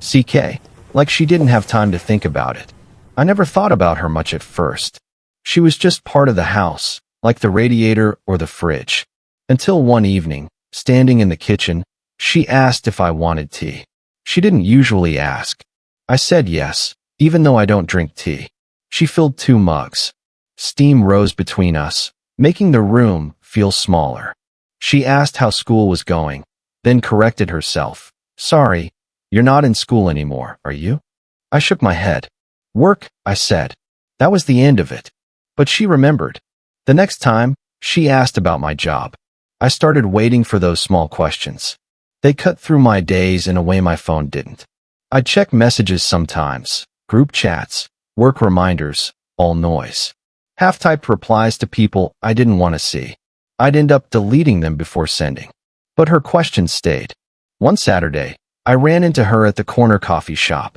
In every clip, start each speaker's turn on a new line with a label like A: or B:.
A: CK, like she didn't have time to think about it. I never thought about her much at first. She was just part of the house, like the radiator or the fridge. Until one evening, standing in the kitchen, she asked if I wanted tea. She didn't usually ask. I said yes, even though I don't drink tea. She filled 2 mugs. Steam rose between us, making the room feel smaller. She asked how school was going, then corrected herself. Sorry, you're not in school anymore, are you? I shook my head. Work, I said. That was the end of it. But she remembered. The next time, she asked about my job. I started waiting for those small questions. They cut through my days in a way my phone didn't. I'd check messages sometimes, group chats, work reminders, all noise. Half-typed replies to people I didn't want to see. I'd end up deleting them before sending. But her questions stayed. One Saturday, I ran into her at the corner coffee shop.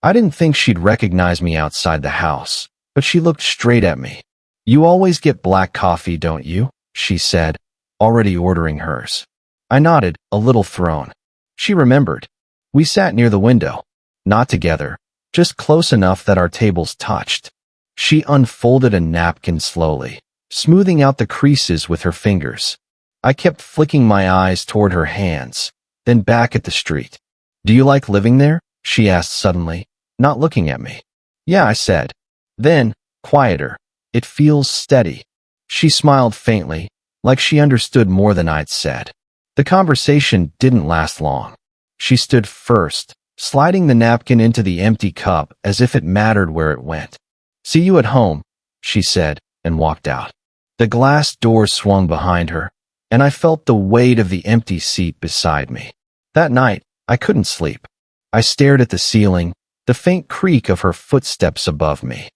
A: I didn't think she'd recognize me outside the house, but she looked straight at me. You always get black coffee, don't you? She said, already ordering hers. I nodded, a little thrown. She remembered. We sat near the window. Not together, just close enough that our tables touched. She unfolded a napkin slowly, smoothing out the creases with her fingers. I kept flicking my eyes toward her hands, then back at the street. Do you like living there? She asked suddenly, not looking at me. Yeah, I said. Then, quieter. It feels steady. She smiled faintly, like she understood more than I'd said. The conversation didn't last long. She stood first, sliding the napkin into the empty cup as if it mattered where it went. See you at home, she said, and walked out. The glass door swung behind her, and I felt the weight of the empty seat beside me. That night, I couldn't sleep. I stared at the ceiling, the faint creak of her footsteps above me.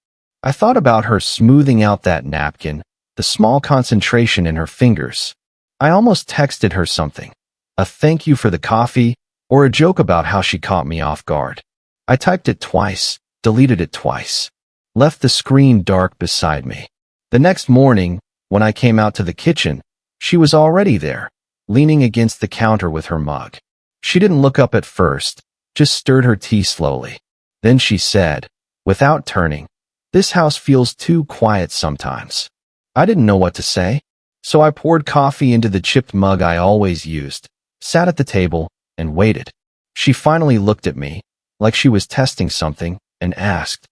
A: I thought about her smoothing out that napkin, the small concentration in her fingers. I almost texted her something, a thank you for the coffee, or a joke about how she caught me off guard. I typed it twice, deleted it twice, left the screen dark beside me. The next morning, when I came out to the kitchen, she was already there, leaning against the counter with her mug. She didn't look up at first, just stirred her tea slowly. Then she said, without turning, "This house feels too quiet sometimes." I didn't know what to say, so I poured coffee into the chipped mug I always used, sat at the table, and waited. She finally looked at me, like she was testing something, and asked,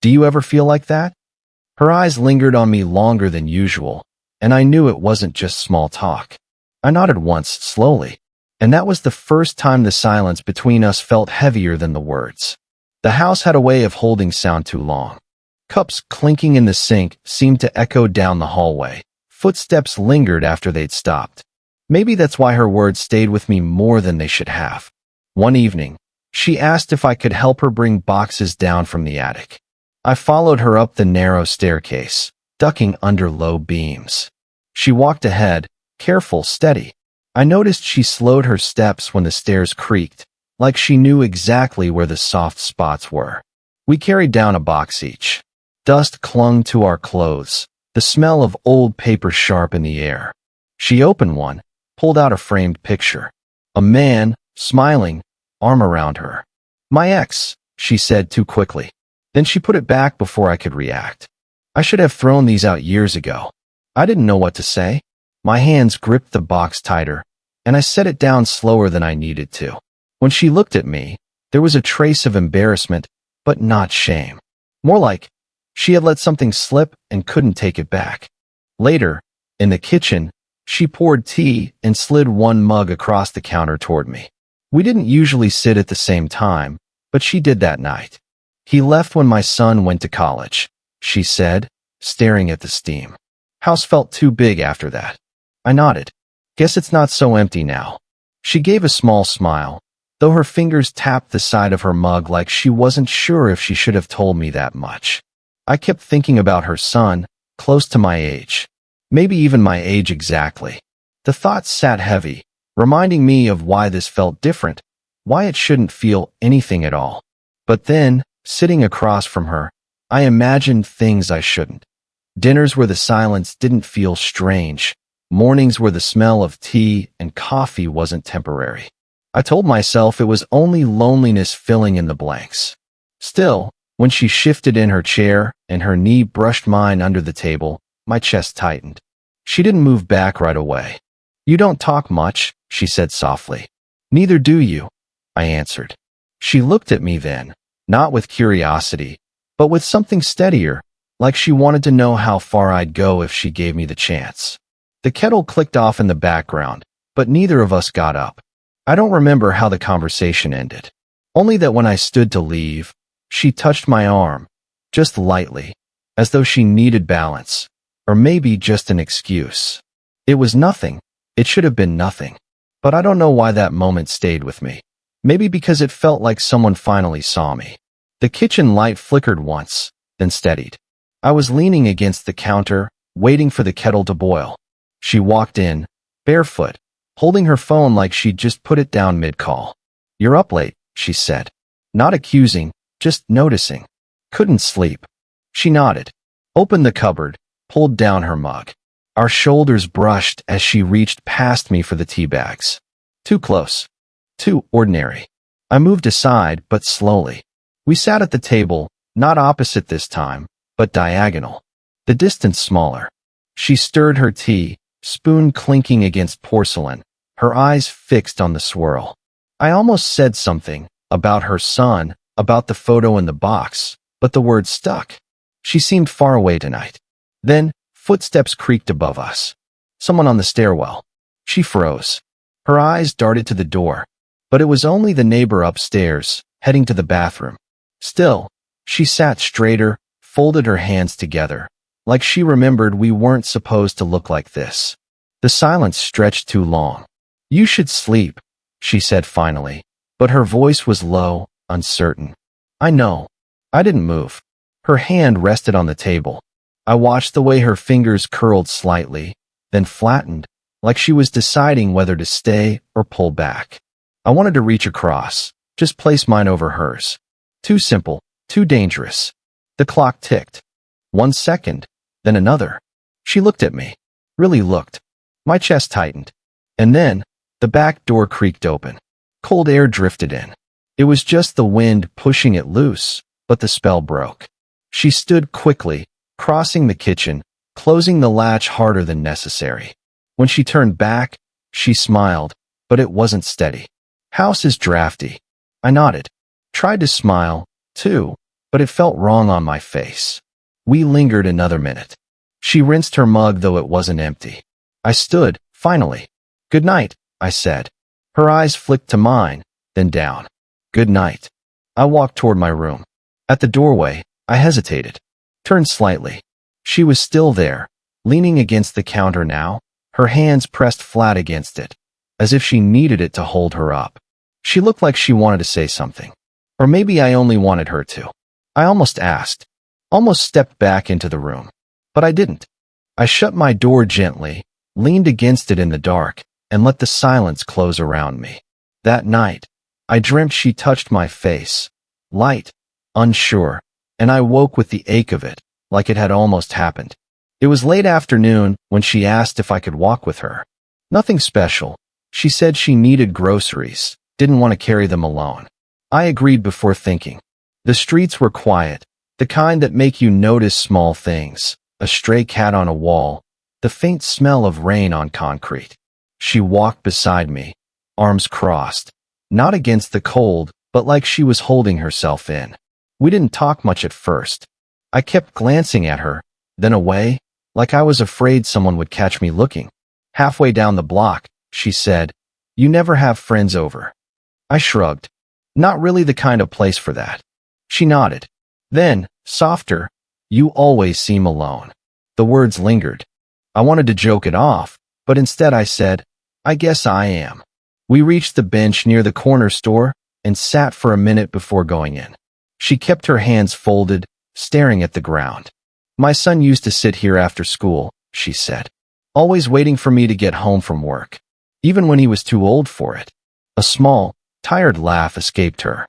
A: "Do you ever feel like that?" Her eyes lingered on me longer than usual, and I knew it wasn't just small talk. I nodded once, slowly, and that was the first time the silence between us felt heavier than the words. The house had a way of holding sound too long. Cups clinking in the sink seemed to echo down the hallway. Footsteps lingered after they'd stopped. Maybe that's why her words stayed with me more than they should have. One evening, she asked if I could help her bring boxes down from the attic. I followed her up the narrow staircase, ducking under low beams. She walked ahead, careful, steady. I noticed she slowed her steps when the stairs creaked, like she knew exactly where the soft spots were. We carried down a box each. Dust clung to our clothes, the smell of old paper sharp in the air. She opened one, pulled out a framed picture. A man, smiling, arm around her. "My ex," she said too quickly. Then she put it back before I could react. I should have thrown these out years ago. I didn't know what to say. My hands gripped the box tighter, and I set it down slower than I needed to. When she looked at me, there was a trace of embarrassment, but not shame. More like she had let something slip and couldn't take it back. Later, in the kitchen, she poured tea and slid one mug across the counter toward me. We didn't usually sit at the same time, but she did that night. "He left when my son went to college," she said, staring at the steam. House felt too big after that. I nodded. "Guess it's not so empty now." She gave a small smile, though her fingers tapped the side of her mug like she wasn't sure if she should have told me that much. I kept thinking about her son, close to my age. Maybe even my age exactly. The thoughts sat heavy, reminding me of why this felt different, why it shouldn't feel anything at all. But then, sitting across from her, I imagined things I shouldn't. Dinners where the silence didn't feel strange, mornings where the smell of tea and coffee wasn't temporary. I told myself it was only loneliness filling in the blanks. Still, when she shifted in her chair and her knee brushed mine under the table, my chest tightened. She didn't move back right away. "You don't talk much," she said softly. "Neither do you," I answered. She looked at me then, not with curiosity, but with something steadier, like she wanted to know how far I'd go if she gave me the chance. The kettle clicked off in the background, but neither of us got up. I don't remember how the conversation ended. Only that when I stood to leave, she touched my arm, just lightly, as though she needed balance, or maybe just an excuse. It was nothing. It should have been nothing. But I don't know why that moment stayed with me. Maybe because it felt like someone finally saw me. The kitchen light flickered once, then steadied. I was leaning against the counter, waiting for the kettle to boil. She walked in, barefoot, holding her phone like she'd just put it down mid-call. "You're up late," she said. Not accusing, just noticing. "Couldn't sleep." She nodded, opened the cupboard, pulled down her mug. Our shoulders brushed as she reached past me for the tea bags. Too close. Too ordinary. I moved aside, but slowly. We sat at the table, not opposite this time, but diagonal. The distance smaller. She stirred her tea, spoon clinking against porcelain, her eyes fixed on the swirl. I almost said something, about her son, about the photo in the box, but the words stuck. She seemed far away tonight. Then, footsteps creaked above us. Someone on the stairwell. She froze. Her eyes darted to the door, but it was only the neighbor upstairs, heading to the bathroom. Still, she sat straighter, folded her hands together, like she remembered we weren't supposed to look like this. The silence stretched too long. "You should sleep," she said finally, but her voice was low, uncertain. "I know." I didn't move. Her hand rested on the table. I watched the way her fingers curled slightly, then flattened, like she was deciding whether to stay or pull back. I wanted to reach across, just place mine over hers. Too simple, too dangerous. The clock ticked. 1 second, then another. She looked at me. Really looked. My chest tightened. And then, the back door creaked open. Cold air drifted in. It was just the wind pushing it loose, but the spell broke. She stood quickly, crossing the kitchen, closing the latch harder than necessary. When she turned back, she smiled, but it wasn't steady. "House is drafty." I nodded. Tried to smile, too, but it felt wrong on my face. We lingered another minute. She rinsed her mug, though it wasn't empty. I stood, finally. "Good night," I said. Her eyes flicked to mine, then down. "Good night." I walked toward my room. At the doorway, I hesitated. Turned slightly. She was still there, leaning against the counter now, her hands pressed flat against it, as if she needed it to hold her up. She looked like she wanted to say something. Or maybe I only wanted her to. I almost asked. Almost stepped back into the room. But I didn't. I shut my door gently, leaned against it in the dark, and let the silence close around me. That night, I dreamt she touched my face, light, unsure, and I woke with the ache of it, like it had almost happened. It was late afternoon when she asked if I could walk with her. Nothing special. She said she needed groceries, didn't want to carry them alone. I agreed before thinking. The streets were quiet, the kind that make you notice small things, a stray cat on a wall, the faint smell of rain on concrete. She walked beside me, arms crossed, not against the cold, but like she was holding herself in. We didn't talk much at first. I kept glancing at her, then away, like I was afraid someone would catch me looking. Halfway down the block, she said, "You never have friends over." I shrugged. Not really the kind of place for that. She nodded. Then, softer, "You always seem alone." The words lingered. I wanted to joke it off, but instead I said, "I guess I am." We reached the bench near the corner store and sat for a minute before going in. She kept her hands folded, staring at the ground. "My son used to sit here after school," she said, "always waiting for me to get home from work, even when he was too old for it." A small, tired laugh escaped her.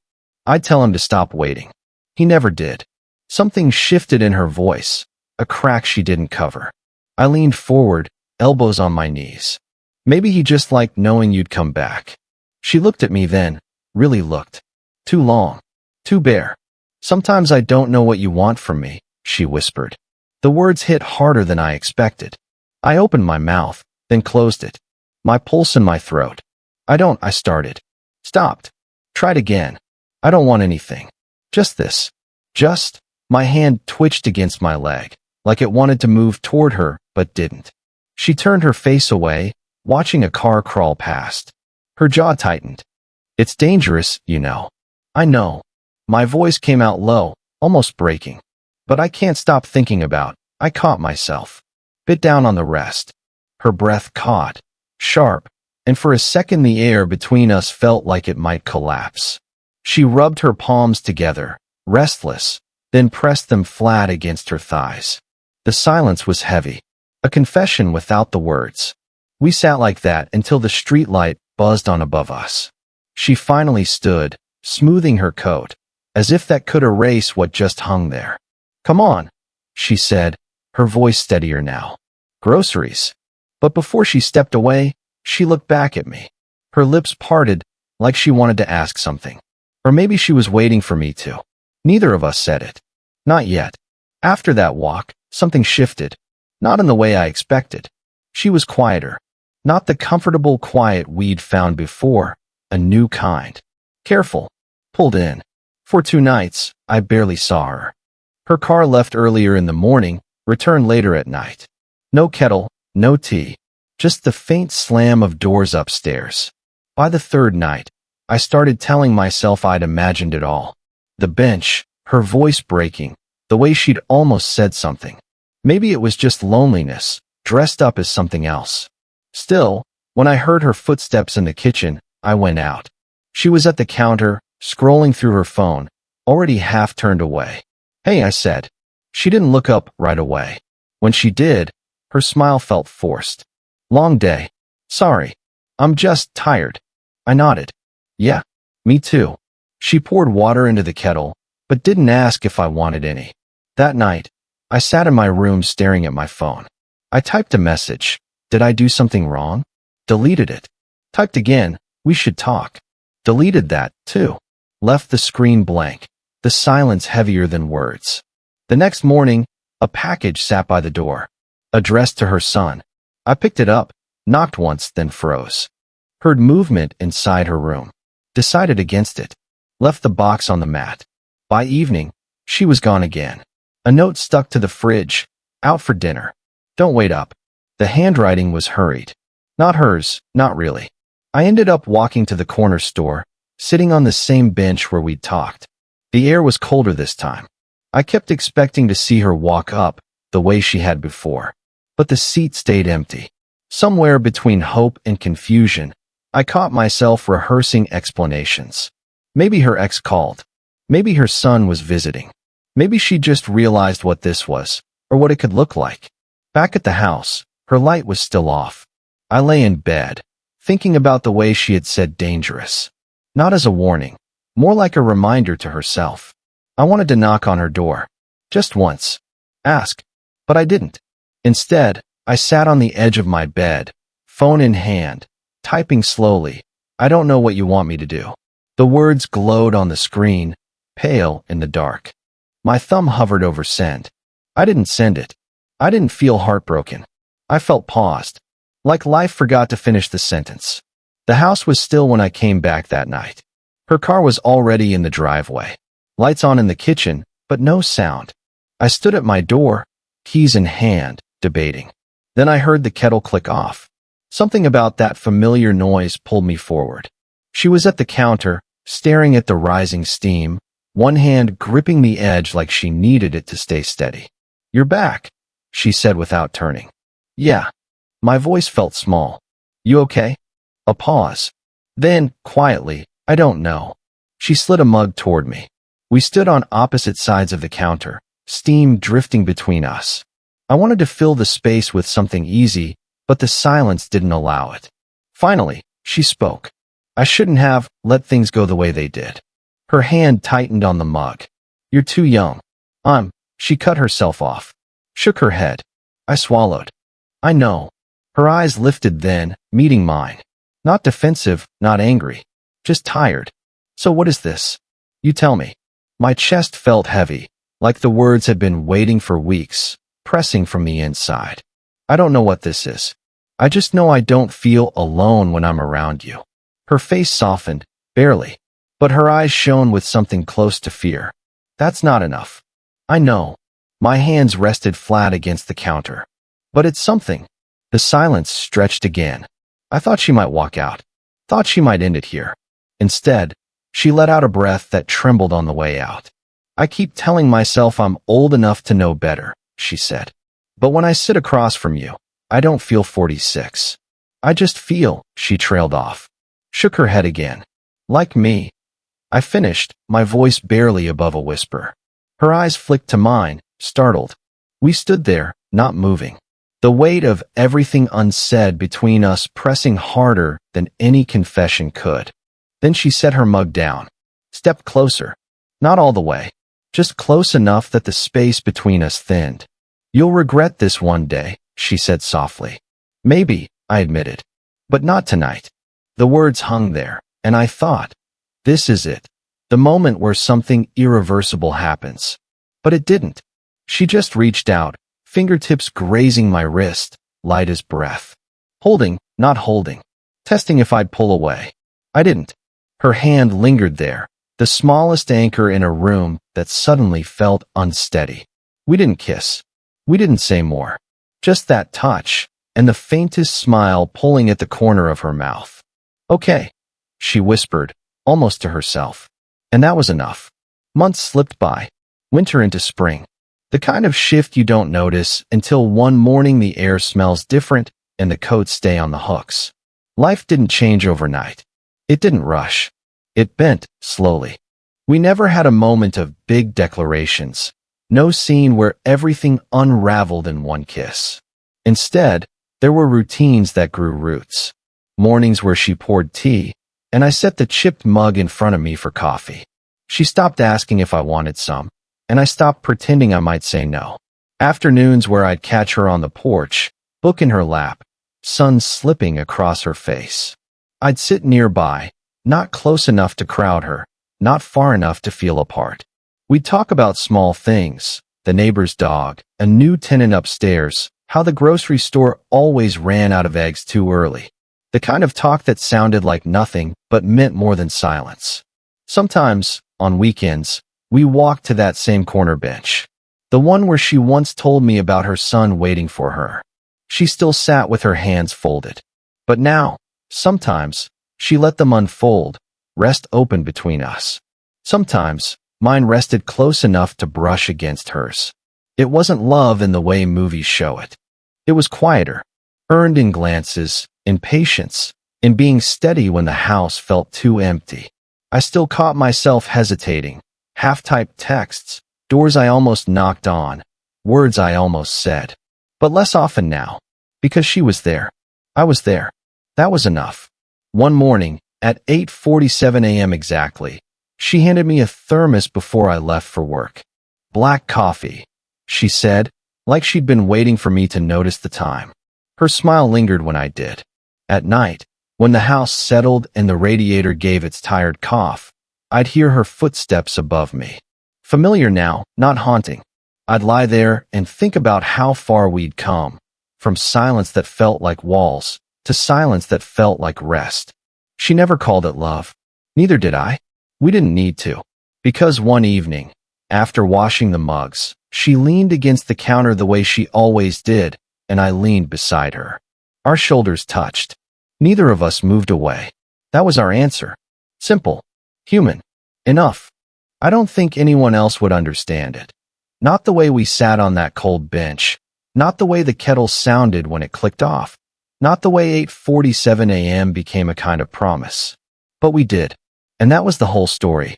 A: I'd tell him to stop waiting. He never did. Something shifted in her voice, a crack she didn't cover. I leaned forward, elbows on my knees. "Maybe he just liked knowing you'd come back." She looked at me then, really looked. Too long. Too bare. Sometimes I don't know what you want from me, she whispered. The words hit harder than I expected. I opened my mouth, then closed it. My pulse in my throat. I started. Stopped. Tried again. I don't want anything. Just this. Just. My hand twitched against my leg, like it wanted to move toward her, but didn't. She turned her face away, watching a car crawl past. Her jaw tightened. It's dangerous, you know. I know. My voice came out low, almost breaking. But I can't stop thinking about. I caught myself. Bit down on the rest. Her breath caught. Sharp. And for a second the air between us felt like it might collapse. She rubbed her palms together, restless, then pressed them flat against her thighs. The silence was heavy. A confession without the words. We sat like that until the streetlight buzzed on above us. She finally stood, smoothing her coat, as if that could erase what just hung there. Come on, she said, her voice steadier now. Groceries. But before she stepped away, she looked back at me. Her lips parted, like she wanted to ask something. Or maybe she was waiting for me to. Neither of us said it. Not yet. After that walk, something shifted. Not in the way I expected. She was quieter. Not the comfortable quiet we'd found before. A new kind. Careful. Pulled in. For 2 nights, I barely saw her. Her car left earlier in the morning, returned later at night. No kettle, no tea. Just the faint slam of doors upstairs. By the 3rd night, I started telling myself I'd imagined it all. The bench, her voice breaking, the way she'd almost said something. Maybe it was just loneliness, dressed up as something else. Still, when I heard her footsteps in the kitchen, I went out. She was at the counter, scrolling through her phone, already half turned away. Hey, I said. She didn't look up right away. When she did, her smile felt forced. Long day. Sorry. I'm just tired. I nodded. Yeah, me too. She poured water into the kettle, but didn't ask if I wanted any. That night, I sat in my room staring at my phone. I typed a message. Did I do something wrong? Deleted it. Typed again. We should talk. Deleted that, too. Left the screen blank. The silence heavier than words. The next morning, a package sat by the door. Addressed to her son. I picked it up, knocked once, then froze. Heard movement inside her room. Decided against it. Left the box on the mat. By evening, she was gone again. A note stuck to the fridge. Out for dinner. Don't wait up. The handwriting was hurried. Not hers, not really. I ended up walking to the corner store, sitting on the same bench where we'd talked. The air was colder this time. I kept expecting to see her walk up, the way she had before. But the seat stayed empty. Somewhere between hope and confusion, I caught myself rehearsing explanations. Maybe her ex called. Maybe her son was visiting. Maybe she just realized what this was, or what it could look like. Back at the house, her light was still off. I lay in bed, thinking about the way she had said dangerous. Not as a warning, more like a reminder to herself. I wanted to knock on her door. Just once. Ask. But I didn't. Instead, I sat on the edge of my bed, phone in hand, typing slowly. I don't know what you want me to do. The words glowed on the screen, pale in the dark. My thumb hovered over send. I didn't send it. I didn't feel heartbroken. I felt paused, like life forgot to finish the sentence. The house was still when I came back that night. Her car was already in the driveway. Lights on in the kitchen, but no sound. I stood at my door, keys in hand, debating. Then I heard the kettle click off. Something about that familiar noise pulled me forward. She was at the counter, staring at the rising steam, one hand gripping the edge like she needed it to stay steady. You're back, she said without turning. Yeah. My voice felt small. You okay? A pause. Then, quietly, I don't know. She slid a mug toward me. We stood on opposite sides of the counter, steam drifting between us. I wanted to fill the space with something easy, but the silence didn't allow it. Finally, she spoke. I shouldn't have let things go the way they did. Her hand tightened on the mug. You're too young. She cut herself off. Shook her head. I swallowed. I know. Her eyes lifted then, meeting mine. Not defensive, not angry. Just tired. So what is this? You tell me. My chest felt heavy, like the words had been waiting for weeks, pressing from the inside. I don't know what this is. I just know I don't feel alone when I'm around you. Her face softened, barely, but her eyes shone with something close to fear. That's not enough. I know. My hands rested flat against the counter. But it's something. The silence stretched again. I thought she might walk out. Thought she might end it here. Instead, she let out a breath that trembled on the way out. I keep telling myself I'm old enough to know better, she said. But when I sit across from you, I don't feel 46. I just feel, she trailed off. Shook her head again. Like me. I finished, my voice barely above a whisper. Her eyes flicked to mine, startled. We stood there, not moving. The weight of everything unsaid between us pressing harder than any confession could. Then she set her mug down. Stepped closer. Not all the way. Just close enough that the space between us thinned. You'll regret this one day, she said softly. Maybe, I admitted. But not tonight. The words hung there, and I thought, this is it. The moment where something irreversible happens. But it didn't. She just reached out, fingertips grazing my wrist, light as breath. Holding, not holding. Testing if I'd pull away. I didn't. Her hand lingered there, the smallest anchor in a room that suddenly felt unsteady. We didn't kiss. We didn't say more. Just that touch, and the faintest smile pulling at the corner of her mouth. Okay, she whispered, almost to herself. And that was enough. Months slipped by. Winter into spring. The kind of shift you don't notice until one morning the air smells different and the coats stay on the hooks. Life didn't change overnight. It didn't rush. It bent, slowly. We never had a moment of big declarations. No scene where everything unraveled in one kiss. Instead, there were routines that grew roots. Mornings where she poured tea, and I set the chipped mug in front of me for coffee. She stopped asking if I wanted some, and I stopped pretending I might say no. Afternoons where I'd catch her on the porch, book in her lap, sun slipping across her face. I'd sit nearby, not close enough to crowd her, not far enough to feel apart. We'd talk about small things, the neighbor's dog, a new tenant upstairs, how the grocery store always ran out of eggs too early. The kind of talk that sounded like nothing but meant more than silence. Sometimes, on weekends, we walked to that same corner bench. The one where she once told me about her son waiting for her. She still sat with her hands folded. But now, sometimes, she let them unfold, rest open between us. Sometimes, mine rested close enough to brush against hers. It wasn't love in the way movies show it. It was quieter, earned in glances, in patience, in being steady when the house felt too empty. I still caught myself hesitating, half-typed texts, doors I almost knocked on, words I almost said. But less often now, because she was there. I was there. That was enough. One morning, at 8:47 a.m. exactly, she handed me a thermos before I left for work. Black coffee, she said, like she'd been waiting for me to notice the time. Her smile lingered when I did. At night, when the house settled and the radiator gave its tired cough, I'd hear her footsteps above me. Familiar now, not haunting. I'd lie there and think about how far we'd come, from silence that felt like walls to silence that felt like rest. She never called it love. Neither did I. We didn't need to. Because one evening, after washing the mugs, she leaned against the counter the way she always did, and I leaned beside her. Our shoulders touched. Neither of us moved away. That was our answer. Simple. Human. Enough. I don't think anyone else would understand it. Not the way we sat on that cold bench. Not the way the kettle sounded when it clicked off. Not the way 8:47 a.m. became a kind of promise. But we did. And that was the whole story.